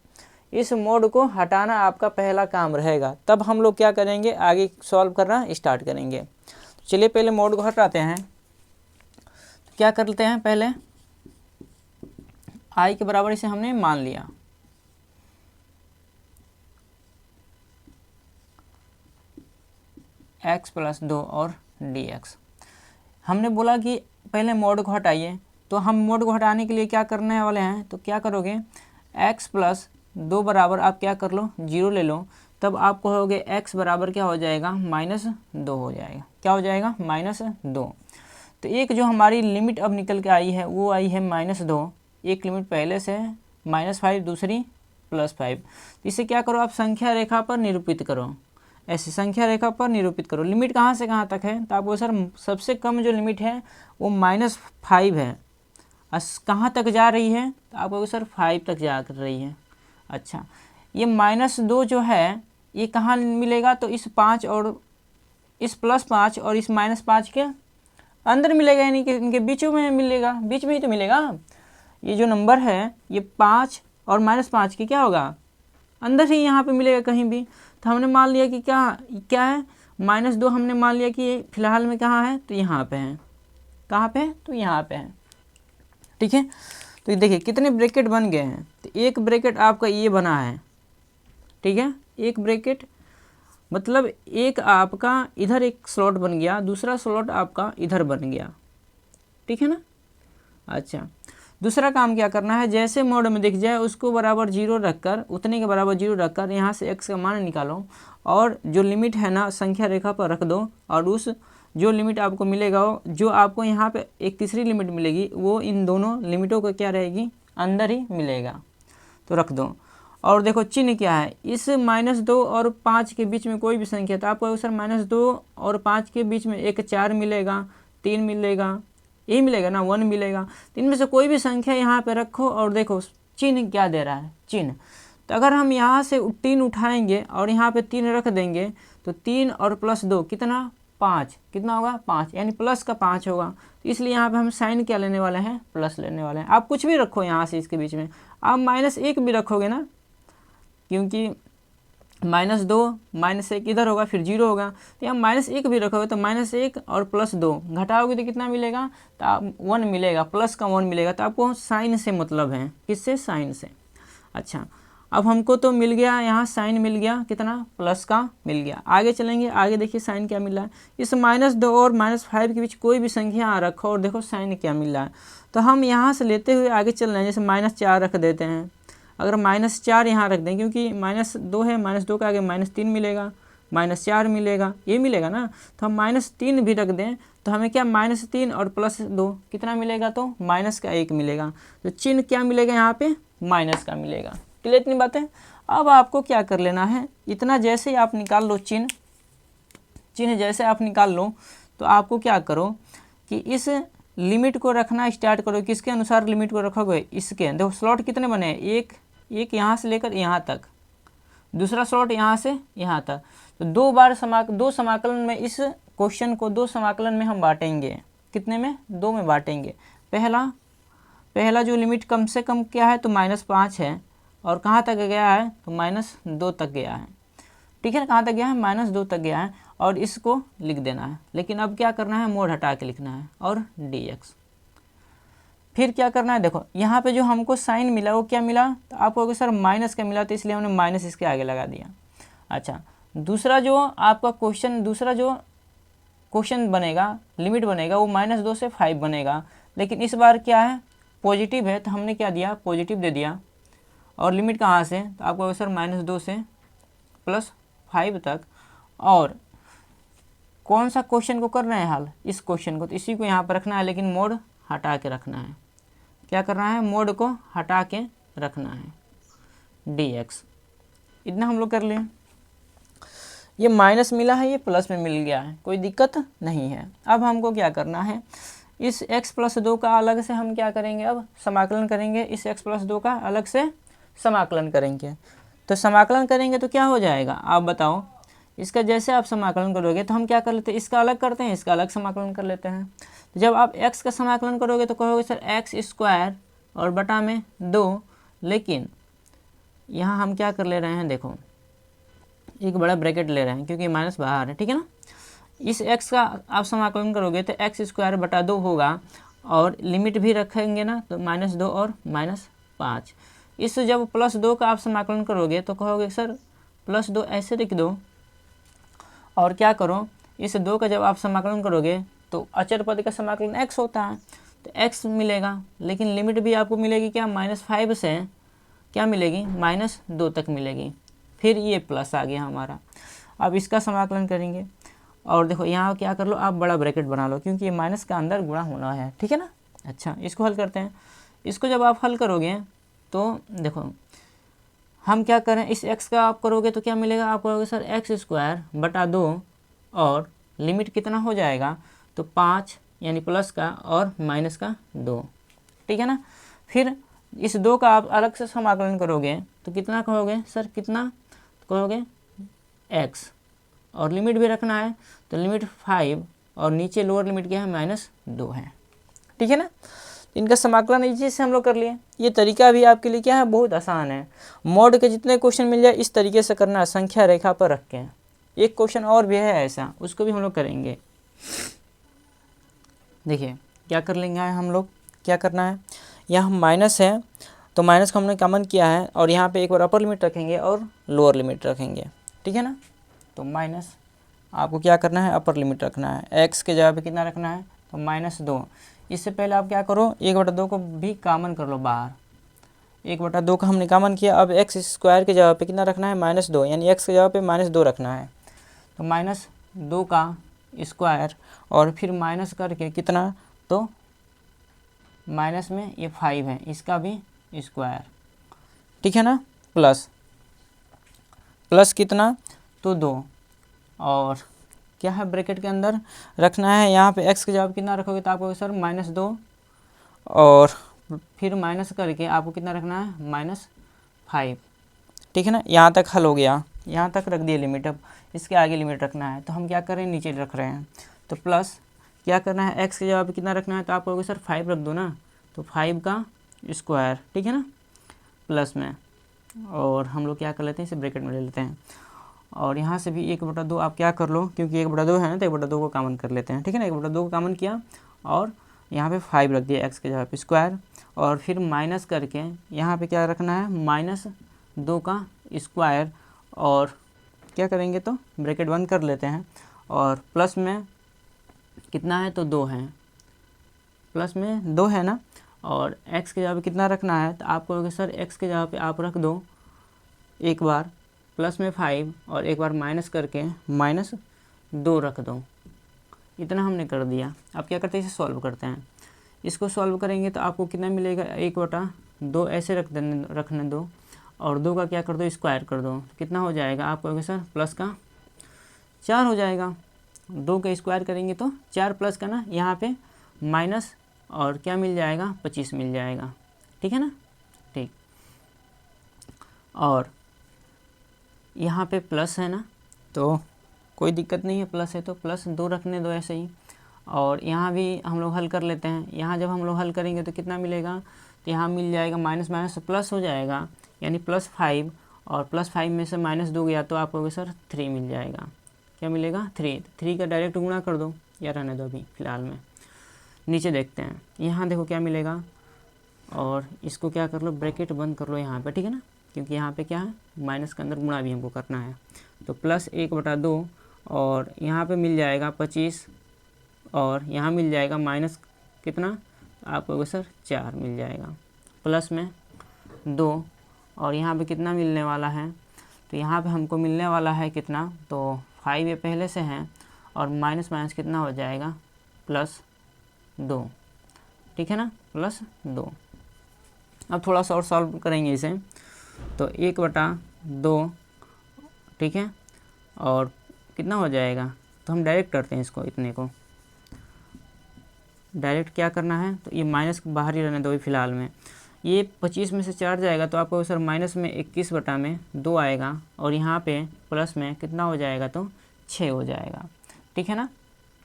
इस मोड को हटाना आपका पहला काम रहेगा, तब हम लोग क्या करेंगे आगे सॉल्व करना स्टार्ट करेंगे। चलिए पहले मोड को हटाते हैं। तो क्या करते हैं पहले i के बराबर इसे हमने मान लिया, x + 2 और dx। हमने बोला कि पहले मोड को हटाइए, तो हम मोड को हटाने के लिए क्या करने वाले हैं, तो क्या करोगे x + 2 बराबर आप क्या कर लो 0 ले लो, तब आप कहोगे x बराबर क्या हो जाएगा -2 हो जाएगा। क्या हो जाएगा -2। तो एक जो हमारी लिमिट अब निकल के आई है वो आई है -2, एक लिमिट पहले से है -5 दूसरी +5। इसे क्या करो आप संख्या रेखा पर निरूपित करो, ऐसे संख्या रेखा पर निरूपित करो। लिमिट कहाँ से कहाँ तक है, तो आपको सर सबसे कम जो लिमिट है वो -5 है, कहाँ तक जा रही है, तो आपको सर 5 तक जा रही है। अच्छा, ये -2 जो है ये कहाँ मिलेगा, तो इस 5 और इस +5 और इस -5 के अंदर मिलेगा, यानी कि इनके बीचों में मिलेगा, बीच में ही तो मिलेगा। ये जो नंबर है ये 5 और -5 की क्या होगा अंदर ही यहाँ पे मिलेगा कहीं भी। तो हमने मान लिया कि क्या है -2 हमने मान लिया कि फ़िलहाल में कहाँ है, तो यहाँ पे है। कहाँ पे है, तो यहाँ पे है, ठीक है। तो ये देखिए कितने ब्रैकेट बन गए हैं, तो एक ब्रैकेट आपका ये बना है, ठीक है, एक ब्रैकेट मतलब एक आपका इधर एक स्लॉट बन गया, दूसरा स्लॉट आपका इधर बन गया, ठीक है ना। अच्छा, दूसरा काम क्या करना है, जैसे मोड में दिख जाए उसको बराबर 0 रखकर, उतने के बराबर 0 रखकर यहाँ से x का मान निकालो और जो लिमिट है ना संख्या रेखा पर रख दो और उस जो लिमिट आपको मिलेगा वो जो आपको यहाँ पे एक तीसरी लिमिट मिलेगी वो इन दोनों लिमिटों को क्या रहेगी, अंदर ही मिलेगा। तो रख दो। और देखो चिन्ह क्या है, इस -2 और 5 के बीच में कोई भी संख्या, तो आपको सर -2 और 5 के बीच में एक 4 मिलेगा, 3 मिलेगा, यही मिलेगा ना, 1 मिलेगा। तो इनमें से कोई भी संख्या यहाँ पे रखो और देखो चिन्ह क्या दे रहा है, चिन्ह। तो अगर हम यहाँ से 3 उठाएंगे और यहाँ पे 3 रख देंगे तो 3 और +2 कितना, 5, कितना होगा 5, यानी प्लस का 5 होगा। तो इसलिए यहाँ पे हम साइन क्या लेने वाले हैं, प्लस लेने वाले हैं। आप कुछ भी रखो यहाँ से इसके बीच में, आप -1 भी रखोगे ना, क्योंकि -2 -1 इधर होगा फिर 0 होगा, तो यहाँ -1 भी रखोगे तो -1 और +2 घटाओगे तो कितना मिलेगा, तो आप 1 मिलेगा, प्लस का 1 मिलेगा। तो आपको साइन से मतलब है, किससे, साइन से। अच्छा, अब हमको तो मिल गया यहाँ साइन मिल गया, कितना, प्लस का मिल गया। आगे चलेंगे, आगे देखिए साइन क्या मिल रहा है। इस -2 और -5 के बीच कोई भी संख्या रखो और देखो साइन क्या मिल रहा है। तो हम यहाँ से लेते हुए आगे चल रहे हैं, जैसे -4 रख देते हैं। अगर -4 यहाँ रख दें, क्योंकि -2 है, -2 का आगे -3 मिलेगा, -4 मिलेगा, ये मिलेगा ना। तो हम -3 भी रख दें तो हमें क्या, -3 और +2 कितना मिलेगा, तो -1 मिलेगा। तो चिन्ह क्या मिलेगा यहाँ पे, माइनस का मिलेगा। क्लियर इतनी बातें। अब आपको क्या कर लेना है, इतना जैसे ही आप निकाल लो चिन्ह जैसे आप निकाल लो, तो आपको क्या करो कि इस लिमिट को रखना स्टार्ट करो। किसके अनुसार लिमिट को रखोगे, इसके। देखो स्लॉट कितने बने हैं, एक यहाँ से लेकर यहाँ तक, दूसरा स्लॉट यहाँ से यहाँ तक। तो 2 बार दो समाकलन में इस क्वेश्चन को 2 समाकलन में हम बांटेंगे। कितने में, 2 में बांटेंगे। पहला जो लिमिट कम से कम क्या है, तो -5 है, और कहाँ तक गया है, तो -2 तक गया है। ठीक है ना, कहाँ तक गया है, -2 तक गया है, और इसको लिख देना है। लेकिन अब क्या करना है, मोड हटा के लिखना है, और dx। फिर क्या करना है, देखो यहाँ पे जो हमको साइन मिला वो क्या मिला, तो आपको अगर सर माइनस का मिला, तो इसलिए हमने माइनस इसके आगे लगा दिया। अच्छा, दूसरा जो आपका क्वेश्चन बनेगा, लिमिट बनेगा, वो -2 से 5 बनेगा। लेकिन इस बार क्या है, पॉजिटिव है, तो हमने क्या दिया, पॉजिटिव दे दिया। और लिमिट कहाँ से, तो आपको अगर सर -2 से +5 तक। और कौन सा क्वेश्चन को कर रहे हैं हल, इस क्वेश्चन को, तो इसी को यहाँ पर रखना है, लेकिन मोड हटा के रखना है। क्या करना है, मोड को हटा के रखना है, dx। इतना हम लोग कर लें। ये माइनस मिला है, ये प्लस में मिल गया है, कोई दिक्कत नहीं है। अब हमको क्या करना है, इस x + 2 का अलग से हम क्या करेंगे, अब समाकलन करेंगे। इस x + 2 का अलग से समाकलन करेंगे। तो समाकलन करेंगे तो क्या हो जाएगा, आप बताओ। इसका जैसे आप समाकलन करोगे तो हम क्या कर लेते हैं, इसका अलग करते हैं, इसका अलग समाकलन कर लेते हैं। तो जब आप x का समाकलन करोगे तो कहोगे सर x² और बटा में 2। लेकिन यहाँ हम क्या कर ले रहे हैं, देखो एक बड़ा ब्रैकेट ले रहे हैं, क्योंकि माइनस बाहर है, ठीक है ना। इस x का आप समाकलन करोगे तो x² बटा 2 होगा, और लिमिट भी रखेंगे ना, तो -2 और -5। इस जब +2 का आप समाकलन करोगे तो कहोगे सर +2 ऐसे लिख दो, और क्या करो, इस 2 का जब आप समाकलन करोगे तो अचर पद का समाकलन x होता है, तो x मिलेगा। लेकिन लिमिट भी आपको मिलेगी क्या, -5 से क्या मिलेगी, -2 तक मिलेगी। फिर ये प्लस आ गया हमारा। अब इसका समाकलन करेंगे, और देखो यहाँ क्या कर लो, आप बड़ा ब्रैकेट बना लो, क्योंकि ये माइनस का अंदर गुणा होना है, ठीक है ना। अच्छा, इसको हल करते हैं। इसको जब आप हल करोगे तो देखो हम क्या करें, इस x का आप करोगे तो क्या मिलेगा, आप करोगे सर x² बटा 2, और लिमिट कितना हो जाएगा, तो 5, यानी प्लस का और माइनस का 2, ठीक है ना। फिर इस 2 का आप अलग से समाकलन करोगे तो कितना कहोगे सर, कितना कहोगे x, और लिमिट भी रखना है, तो लिमिट 5, और नीचे लोअर लिमिट क्या है, -2 है, ठीक है ना। इनका समाकलन इसी से हम लोग कर लिए। ये तरीका भी आपके लिए क्या है, बहुत आसान है। मोड के जितने क्वेश्चन मिल जाए इस तरीके से करना है, संख्या रेखा पर रख के। एक क्वेश्चन और भी है ऐसा, उसको भी हम लोग करेंगे। देखिए क्या कर लेंगे हम लोग, क्या करना है, यहाँ माइनस है तो माइनस को हमने कॉमन किया है, और यहाँ पे एक बार अपर लिमिट रखेंगे और लोअर लिमिट रखेंगे, ठीक है ना। तो माइनस आपको क्या करना है, अपर लिमिट रखना है। x के जगह पे कितना रखना है, तो -2। इससे पहले आप क्या करो, 1/2 को भी कॉमन कर लो बाहर। 1/2 का हमने कॉमन किया। अब x² के जगह पे कितना रखना है, -2, यानी x के जगह पे -2 रखना है। तो -2 का स्क्वायर और फिर माइनस करके कितना, तो माइनस में ये 5 है, इसका भी स्क्वायर, ठीक है ना, प्लस कितना, तो 2, और क्या है ब्रैकेट के अंदर रखना है, यहाँ पे x की जगह कितना रखोगे तो आपको सर -2, और फिर माइनस करके आपको कितना रखना है, -5, ठीक है ना। यहाँ तक हल हो गया, यहाँ तक रख दिए लिमिट, अब इसके आगे लिमिट रखना है तो हम क्या कर रहे हैं, नीचे रख रहे हैं। तो प्लस क्या करना है, x की जगह पे कितना रखना है, तो आप कहोगे सर 5 रख दो ना, तो 5 का स्क्वायर, ठीक है ना, प्लस में, और हम लोग क्या कर लेते हैं, इसे ब्रैकेट में ले लेते हैं, और यहाँ से भी 1/2 आप क्या कर लो, क्योंकि 1/2 है ना, तो 1/2 को कॉमन कर लेते हैं, ठीक है ना, 1/2 को कॉमन किया और यहाँ पे 5 रख दिया x की जगह पे स्क्वायर, और फिर माइनस करके यहाँ पे क्या रखना है, -2 का स्क्वायर, और क्या करेंगे तो ब्रैकेट बंद कर लेते हैं, और प्लस में कितना है, तो 2 है, प्लस में 2 है ना, और x की जगह पे कितना रखना है, तो आप कहोगे सर x की जगह पे आप रख दो एक बार प्लस में 5 और एक बार माइनस करके -2 रख दो, इतना हमने कर दिया। अब क्या करते हैं, इसे सॉल्व करते हैं। इसको सॉल्व करेंगे तो आपको कितना मिलेगा, 1/2 ऐसे रखने दो, और 2 का क्या कर दो, स्क्वायर कर दो, तो कितना हो जाएगा, आप कहोगे सर प्लस का 4 हो जाएगा। 2 का स्क्वायर करेंगे तो 4 प्लस का ना, यहाँ पे माइनस और क्या मिल जाएगा, 25 मिल जाएगा, ठीक है ना, ठीक। और यहाँ पे प्लस है ना, तो कोई दिक्कत नहीं है, प्लस है तो +2 रखने दो ऐसे ही, और यहाँ भी हम लोग हल कर लेते हैं। यहाँ जब हम लोग हल करेंगे तो कितना मिलेगा, तो यहाँ मिल जाएगा माइनस माइनस प्लस हो जाएगा, यानी +5, और +5 में से -2 गया तो आप कहोगे सर 3 मिल जाएगा, क्या मिलेगा, 3 का डायरेक्ट गुणा कर दो, या रहने दो अभी फ़िलहाल में। नीचे देखते हैं, यहाँ देखो क्या मिलेगा, और इसको क्या कर लो, ब्रैकेट बंद कर लो यहाँ पे, ठीक है ना, क्योंकि यहाँ पे क्या है, माइनस के अंदर गुणा भी हमको करना है। तो +1/2, और यहाँ पे मिल जाएगा 25, और यहाँ मिल जाएगा माइनस कितना, आप कहोगे सर 4 मिल जाएगा, प्लस में 2, और यहाँ पे कितना मिलने वाला है, तो यहाँ पे हमको मिलने वाला है कितना, तो 5 ये पहले से है, और माइनस माइनस कितना हो जाएगा, +2, ठीक है ना, +2। अब थोड़ा सा और सॉल्व करेंगे इसे, तो 1/2, ठीक है, और कितना हो जाएगा, तो हम डायरेक्ट करते हैं इसको, इतने को डायरेक्ट क्या करना है, तो ये माइनस बाहर ही रहने दो फ़िलहाल में। ये 25 में से 4 जाएगा तो आपको सर माइनस में 21/2 आएगा, और यहाँ पे प्लस में कितना हो जाएगा, तो 6 हो जाएगा, ठीक है ना,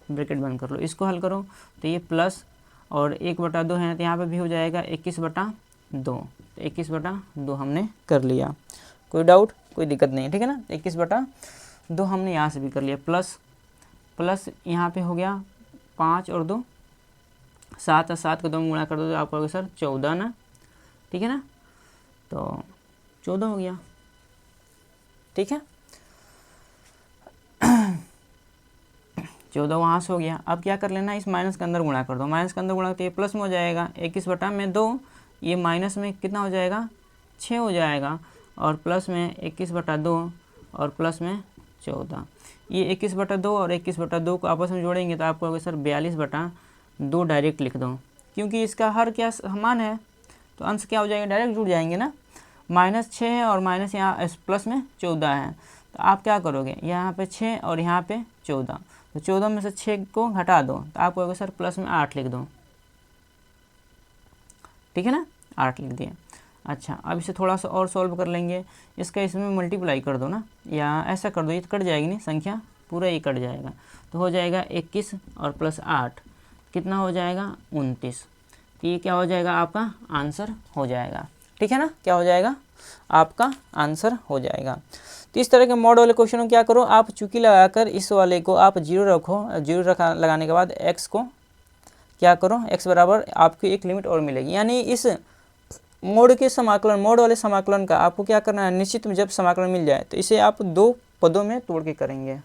ब्रैकेट बंद कर लो। इसको हल करो तो ये प्लस और 1/2 है, तो यहाँ पे भी हो जाएगा 21/2, 21/2 हमने कर लिया। कोई डाउट, कोई दिक्कत नहीं है, ठीक है ना, 21/2 हमने यहाँ से भी कर लिया। प्लस यहाँ पे हो गया 5 और 2 7, 7 को 2 में गुणा कर दो तो आप कहोगे सर 14 ना, ठीक है ना, तो 14 हो गया, ठीक है, 14 वहाँ से हो गया। अब क्या कर लेना, इस माइनस के अंदर गुणा कर दो, माइनस के अंदर गुणा तो ये प्लस में हो जाएगा, 21/2, ये माइनस में कितना हो जाएगा, 6 हो जाएगा, और प्लस में 21/2 और प्लस में 14, ये 21/2 और 21/2 को आपस में जोड़ेंगे तो आप कहोगे सर 42/2 डायरेक्ट लिख दो, क्योंकि इसका हर क्या समान है, तो अंश क्या हो जाएगा, डायरेक्ट जुड़ जाएंगे ना, -6 है और माइनस यहाँ प्लस में 14 है, तो आप क्या करोगे, यहाँ पे 6 और यहाँ पे 14, तो 14 में से 6 को घटा दो तो आप कहोगे सर प्लस में 8 लिख दो, ठीक है ना, 8 लिख दिए। अच्छा, अब इसे थोड़ा सा और सॉल्व कर लेंगे, इसका इसमें मल्टीप्लाई कर दो ना, या ऐसा कर दो, ये तो कट जाएगी नहीं संख्या, पूरा ये कट जाएगा, तो हो जाएगा 21 और प्लस 8 कितना हो जाएगा, 29, तो ये क्या हो जाएगा, आपका आंसर हो जाएगा, ठीक है ना, क्या हो जाएगा, आपका आंसर हो जाएगा। तो इस तरह के मॉड वाले क्वेश्चन को क्या करो, आप चुकी लगाकर इस वाले को आप 0 रखो, 0 लगाने के बाद x को क्या करो, x बराबर आपकी एक लिमिट और मिलेगी, यानी इस मोड के समाकलन, मोड वाले समाकलन का आपको क्या करना है, निश्चित जब समाकलन मिल जाए तो इसे आप 2 पदों में तोड़ के करेंगे,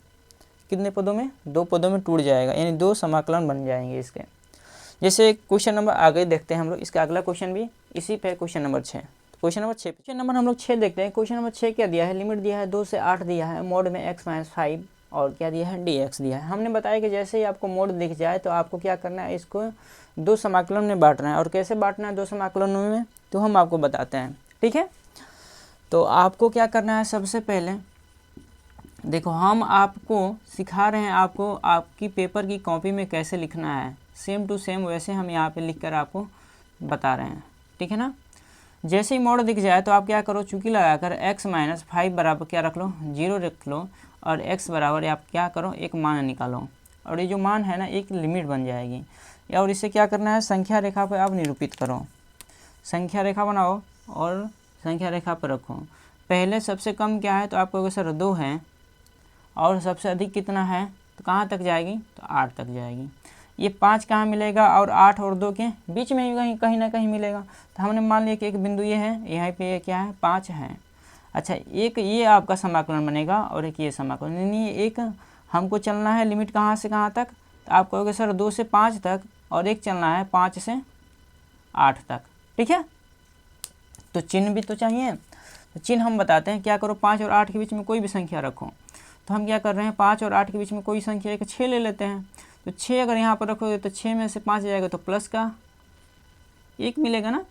कितने पदों में, 2 पदों में टूट जाएगा, यानी 2 समाकलन बन जाएंगे इसके। जैसे क्वेश्चन नंबर आगे देखते हैं हम लोग, इसका अगला क्वेश्चन भी इसी पे, क्वेश्चन नंबर 6, क्वेश्चन नंबर 6 हम लोग 6 देखते हैं। क्वेश्चन नंबर 6 क्या दिया है, लिमिट दिया है 2 से 8 दिया है, मोड में x - 5 और क्या दिया है, dx दिया है। हमने बताया कि जैसे ही आपको मोड दिख जाए तो आपको क्या करना है, इसको दो समाकलन में बांटना है। और कैसे बांटना है दो समाकलनों में, तो हम आपको बताते हैं, ठीक है। तो आपको क्या करना है, सबसे पहले देखो हम आपको सिखा रहे हैं, आपको आपकी पेपर की कॉपी में कैसे लिखना है, सेम टू सेम वैसे हम यहाँ पे लिखकर आपको बता रहे हैं, ठीक है ना। जैसे ही मोड दिख जाए तो आप क्या करो, चूंकि लगाकर x माइनस 5 बराबर क्या रख लो, 0 रख लो, और x बराबर आप क्या करो, एक मान निकालो, और ये जो मान है ना एक लिमिट बन जाएगी। और इसे क्या करना है, संख्या रेखा पर आप निरूपित करो, संख्या रेखा बनाओ और संख्या रेखा पर रखो। पहले सबसे कम क्या है, तो आपको अगर सर 2 है, और सबसे अधिक कितना है, तो कहाँ तक जाएगी, तो 8 तक जाएगी। ये 5 कहाँ मिलेगा, और 8 और 2 के बीच में ही कहीं ना कहीं मिलेगा। तो हमने मान लिया कि एक बिंदु ये है, यहाँ पे ये क्या है, 5 है। अच्छा, एक ये आपका समाकलन बनेगा और एक ये समाकलन, यानी एक हमको चलना है लिमिट कहाँ से कहाँ तक, तो आप कहोगे सर 2 से 5 तक, और एक चलना है 5 से 8 तक, ठीक है। तो चिन्ह भी तो चाहिए, तो चिन्ह हम बताते हैं, क्या करो, 5 और 8 के बीच में कोई भी संख्या रखो। तो हम क्या कर रहे हैं, 5 और 8 के बीच में कोई संख्या एक 6 ले लेते हैं। तो 6 अगर यहाँ पर रखोगे तो 6 में से 5 जाएगा तो प्लस का 1 मिलेगा ना,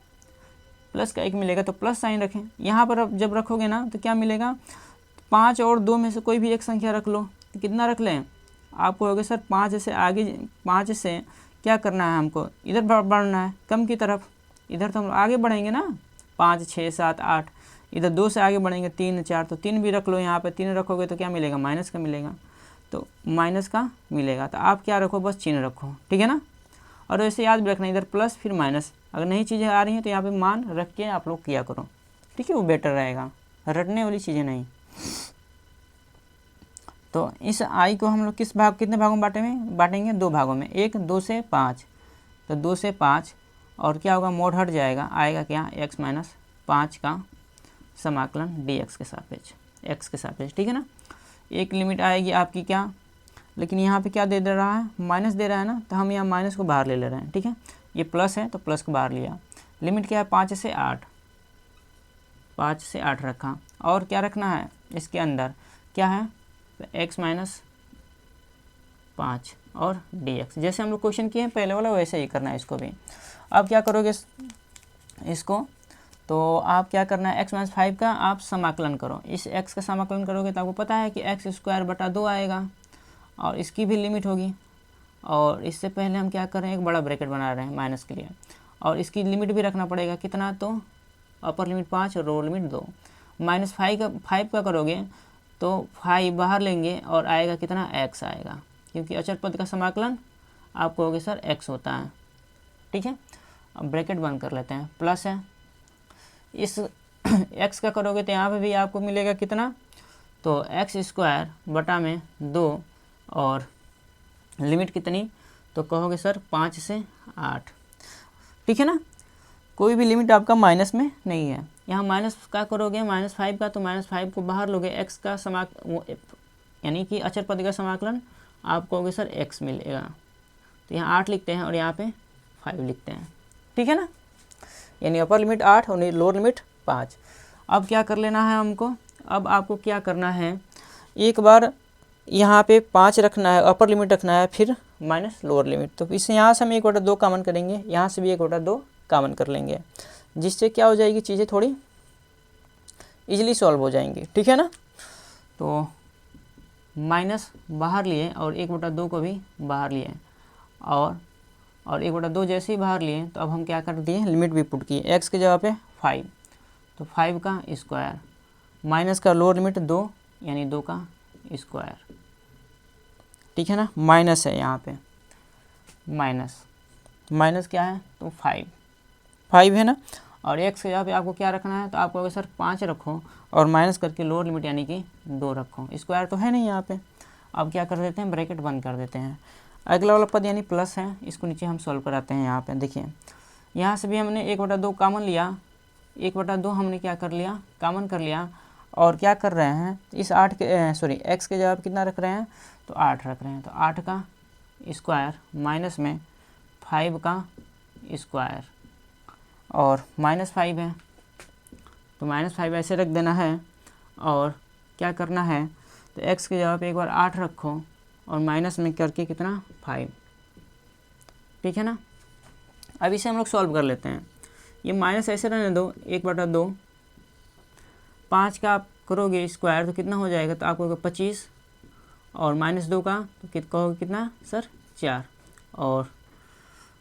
प्लस का 1 मिलेगा, तो प्लस साइन रखें। यहाँ पर अब जब रखोगे ना तो क्या मिलेगा, 5 और 2 में से कोई भी एक संख्या रख लो। तो कितना रख लें, आप कहोगे सर 5 से आगे, 5 से क्या करना है, हमको इधर बढ़ना है कम की तरफ, इधर तो हम आगे बढ़ेंगे ना, 5 6 7 8, इधर 2 से आगे बढ़ेंगे 3 4, तो 3 भी रख लो। यहाँ पे 3 रखोगे तो क्या मिलेगा, माइनस का मिलेगा, तो माइनस का मिलेगा। तो आप क्या रखो, बस चिन्ह रखो, ठीक है ना। और वैसे याद भी रखना, इधर प्लस फिर माइनस, अगर नई चीज़ें आ रही हैं तो यहाँ पे मान रख के आप लोग किया करो, ठीक है, वो बेटर रहेगा, रटने वाली चीज़ें नहीं। तो इस आई को हम लोग कितने भागों में बांटेंगे, 2 भागों में, एक 2 से 5, तो 2 से 5, और क्या होगा, मोड हट जाएगा, आएगा क्या, x माइनस 5 का समाकलन dx के सापेक्ष, x के सापेक्ष, ठीक है ना। एक लिमिट आएगी आपकी क्या, लेकिन यहाँ पे क्या दे रहा है, माइनस दे रहा है ना, तो हम यहाँ माइनस को बाहर ले रहे हैं, ठीक है। ये प्लस है तो प्लस को बाहर लिया। लिमिट क्या है, 5 से 8, 5 से 8 रखा। और क्या रखना है इसके अंदर, क्या है, x माइनस 5 और dx, जैसे हम लोग क्वेश्चन किए हैं पहले वाला वैसे ही करना है इसको भी। अब क्या करोगे इसको, तो आप क्या करना है, x माइनस 5 का आप समाकलन करो। इस x का समाकलन करोगे तो आपको पता है कि x स्क्वायर बटा 2 आएगा, और इसकी भी लिमिट होगी। और इससे पहले हम क्या कर रहे हैं, एक बड़ा ब्रैकेट बना रहे हैं माइनस के लिए, और इसकी लिमिट भी रखना पड़ेगा, कितना, तो अपर लिमिट 5 और लोअर लिमिट 2। माइनस 5 का करोगे तो 5 बाहर लेंगे और आएगा कितना, x आएगा, क्योंकि अचर पद का समाकलन आप कहोगे सर x होता है, ठीक है। अब ब्रैकेट बंद कर लेते हैं, प्लस है, इस x का करोगे तो यहाँ पे भी आपको मिलेगा कितना, तो x स्क्वायर बटा में 2, और लिमिट कितनी, तो कहोगे सर 5 से 8, ठीक है ना। कोई भी लिमिट आपका माइनस में नहीं है। यहाँ माइनस का करोगे, -5 का, तो -5 को बाहर लोगे, x का यानी कि अचर पद का समाकलन आप कहोगे सर x मिलेगा। तो यहाँ 8 लिखते हैं और यहाँ पे 5 लिखते हैं, ठीक है ना। यानी अपर लिमिट 8 और लोअर लिमिट 5। अब क्या कर लेना है हमको, अब आपको क्या करना है, एक बार यहाँ पे 5 रखना है, अपर लिमिट रखना है, फिर माइनस लोअर लिमिट। तो इससे यहाँ से हम 1/2 कॉमन करेंगे, यहाँ से भी 1/2 कॉमन कर लेंगे, जिससे क्या हो जाएगी, चीज़ें थोड़ी इजीली सॉल्व हो जाएंगी, ठीक है ना। तो माइनस बाहर लिए और 1/2 को भी बाहर लिए, और 1/2 जैसे ही बाहर लिए तो अब हम क्या कर दिए, लिमिट भी पुट किए, x के जगह पे 5, तो 5 का स्क्वायर, माइनस का लोअर लिमिट 2, यानी 2 का स्क्वायर, ठीक है ना। माइनस है यहाँ पे, माइनस क्या है, तो 5 है ना। और x के जगह पे आपको क्या रखना है, तो आप कहोगे सर 5 रखो, और माइनस करके लोअर लिमिट यानी कि 2 रखो, स्क्वायर तो है नहीं यहाँ पे। अब क्या कर देते हैं, ब्रैकेट बंद कर देते हैं। अगला वाला पद यानी प्लस है, इसको नीचे हम सॉल्व कराते हैं। यहाँ पे देखिए, यहाँ से भी हमने 1/2 कॉमन लिया, 1/2 हमने क्या कर लिया, कॉमन कर लिया, और क्या कर रहे हैं, इस 8 के x के जगह कितना रख रहे हैं, तो 8 रख रहे हैं। तो 8 का स्क्वायर माइनस में 5 का स्क्वायर, और -5 है, तो -5 ऐसे रख देना है। और क्या करना है, तो x की जगह पे एक बार 8 रखो और माइनस में करके कितना 5, ठीक है ना। अब इसे हम लोग सॉल्व कर लेते हैं। ये माइनस ऐसे रहने दो, 1/2, 5 का आप करोगे स्क्वायर तो कितना हो जाएगा, तो आपको 25 और -2 का तो कहोगे कितना सर 4, और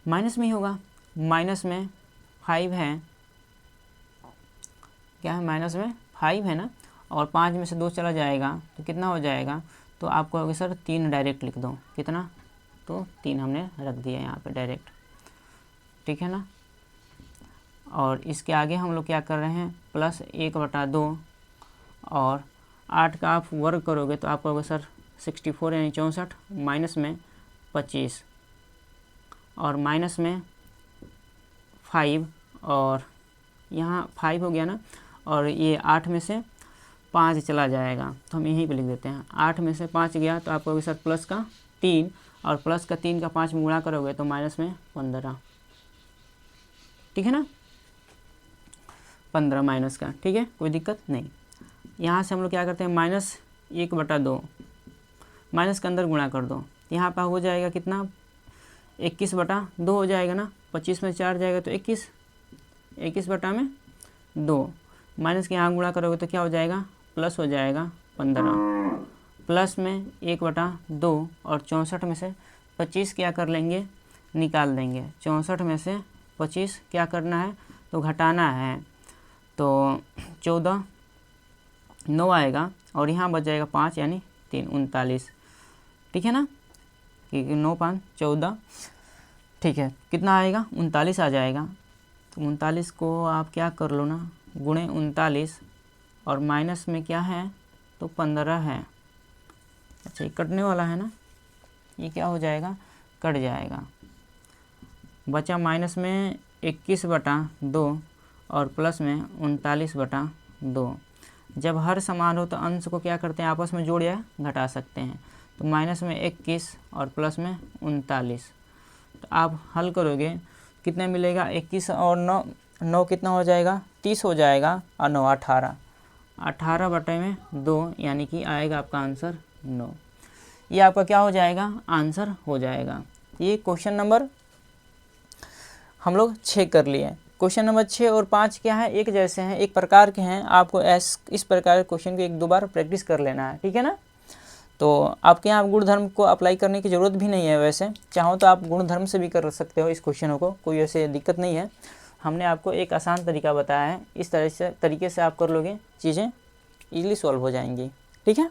माइनस में ही होगा, माइनस में 5 है, क्या है माइनस में 5 है ना, और 5 में से 2 चला जाएगा तो कितना हो जाएगा, तो आप कहोगे सर 3 डायरेक्ट लिख दो, कितना, तो 3 हमने रख दिया यहाँ पे डायरेक्ट, ठीक है ना। और इसके आगे हम लोग क्या कर रहे हैं, प्लस 1/2 और 8 का आप वर्ग करोगे तो आप कहोगे सर 64 यानी 64, माइनस में 25 और माइनस में 5, और यहाँ 5 हो गया ना, और ये 8 में से 5 चला जाएगा तो हम यहीं पे लिख देते हैं, 8 में से 5 गया तो आप कहोगे सर प्लस का 3, और प्लस का 3 का 5 में गुणा करोगे तो माइनस में 15, ठीक है ना, 15 माइनस का, ठीक है, कोई दिक्कत नहीं। यहाँ से हम लोग क्या करते हैं, -1/2 माइनस के अंदर गुणा कर दो, यहाँ पर हो जाएगा कितना 21/2 हो जाएगा ना, 25 में 4 जाएगा तो 21, 21/2 माइनस के यहाँ गुणा करोगे तो क्या हो जाएगा, प्लस हो जाएगा 15, प्लस में 1/2 और 64 में से 25 क्या कर लेंगे, निकाल देंगे, 64 में से 25 क्या करना है, तो घटाना है, तो 14 9 आएगा और यहाँ बच जाएगा 5 यानी 3 39, ठीक है ना, क्योंकि 9 5 14, ठीक है, कितना आएगा 39 आ जाएगा। तो 39 को आप क्या कर लो ना, गुणे 39 और माइनस में क्या है तो 15 है, अच्छा ये कटने वाला है ना, ये क्या हो जाएगा कट जाएगा, बचा माइनस में 21/2 और प्लस में 39/2। जब हर समान हो तो अंश को क्या करते हैं आपस में जोड़ या घटा सकते हैं, तो माइनस में 21 और प्लस में 39, तो आप हल करोगे कितना मिलेगा, 21 और 9 कितना हो जाएगा 30 हो जाएगा, और 9 18/2 यानी कि आएगा आपका आंसर 9। ये आपका क्या हो जाएगा आंसर हो जाएगा। ये क्वेश्चन नंबर हम लोग 6 कर लिए। क्वेश्चन नंबर 6 और 5 क्या है, एक जैसे हैं, एक प्रकार के हैं, आपको इस प्रकार के क्वेश्चन को 1-2 बार प्रैक्टिस कर लेना है, ठीक है ना। तो आपके यहाँ गुणधर्म को अप्लाई करने की ज़रूरत भी नहीं है, वैसे चाहो तो आप गुणधर्म से भी कर सकते हो इस क्वेश्चनों को, कोई ऐसे दिक्कत नहीं है। हमने आपको एक आसान तरीका बताया है, इस तरीके से आप कर लोगे, चीज़ें ईजिली सॉल्व हो जाएंगी, ठीक है।